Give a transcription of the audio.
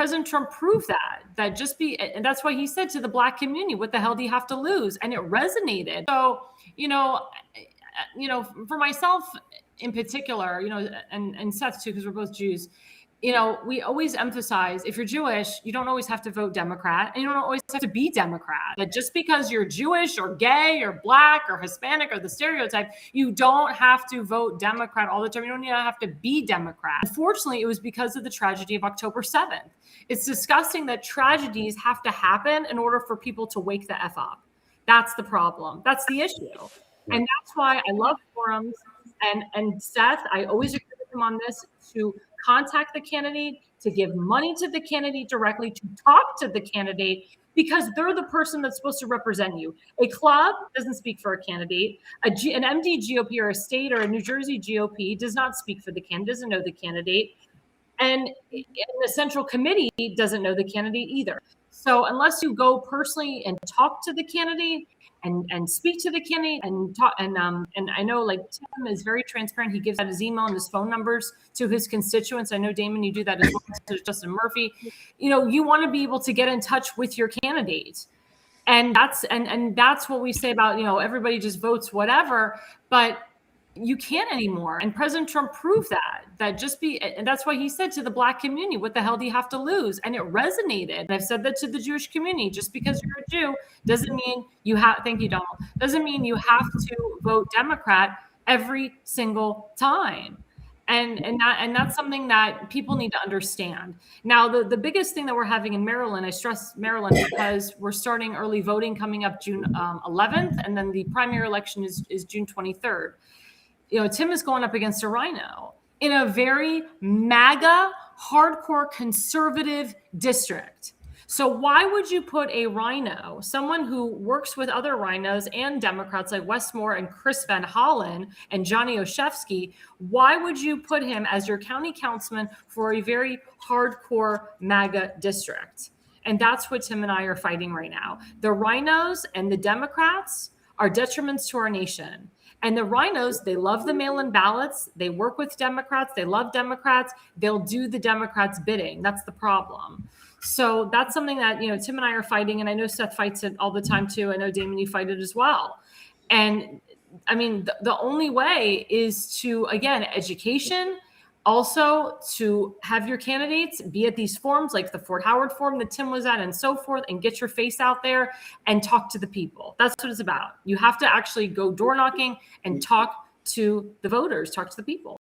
President Trump proved that and that's why he said to the Black community, what the hell do you have to lose? And it resonated. So, for myself in particular, and Seth too, because we're both Jews, we always emphasize, if you're Jewish, you don't always have to vote Democrat, and you don't always have to be Democrat. That just because you're Jewish or gay or Black or Hispanic or the stereotype, you don't have to vote Democrat all the time. You don't even have to be Democrat. Unfortunately, it was because of the tragedy of October 7th. It's disgusting that tragedies have to happen in order for people to wake the F up. That's the problem. That's the issue. And that's why I love forums. And Seth, I always agree with him on this, to contact the candidate, to give money to the candidate directly, to talk to the candidate, because they're the person that's supposed to represent you. A club doesn't speak for a candidate. An MD GOP or a state or a New Jersey GOP does not speak for the candidate, doesn't know the candidate. And the central committee doesn't know the candidate either. So unless you go personally and talk to the candidate and speak to the candidate and talk, and I know like Tim is very transparent. He gives out his email and his phone numbers to his constituents. I know, Damon, you do that as well. To Justin Murphy. You want to be able to get in touch with your candidate. And that's what we say about, everybody just votes whatever, but you can't anymore. And President Trump proved and that's why he said to the Black community, what the hell do you have to lose? And it resonated. And I've said that to the Jewish community. Just because you're a Jew doesn't mean you have, thank you, Donald, doesn't mean you have to vote Democrat every single time. And that's something that people need to understand. Now, the biggest thing that we're having in Maryland, I stress Maryland because we're starting early voting coming up June 11th, and then the primary election is June 23rd. Tim is going up against a rhino in a very MAGA, hardcore conservative district. So why would you put a rhino, someone who works with other rhinos and Democrats like Wes Moore and Chris Van Hollen and Johnny Oshefsky, why would you put him as your county councilman for a very hardcore MAGA district? And that's what Tim and I are fighting right now. The rhinos and the Democrats are detriments to our nation. And the rhinos, they love the mail-in ballots. They work with Democrats. They love Democrats. They'll do the Democrats' bidding. That's the problem. So that's something that, Tim and I are fighting. And I know Seth fights it all the time too. I know, Damon, you fight it as well. And I mean, the only way is to, again, education, also to have your candidates be at these forums like the Fort Howard forum that Tim was at and so forth, and get your face out there and talk to the people. That's what it's about. You have to actually go door knocking and talk to the voters, talk to the people.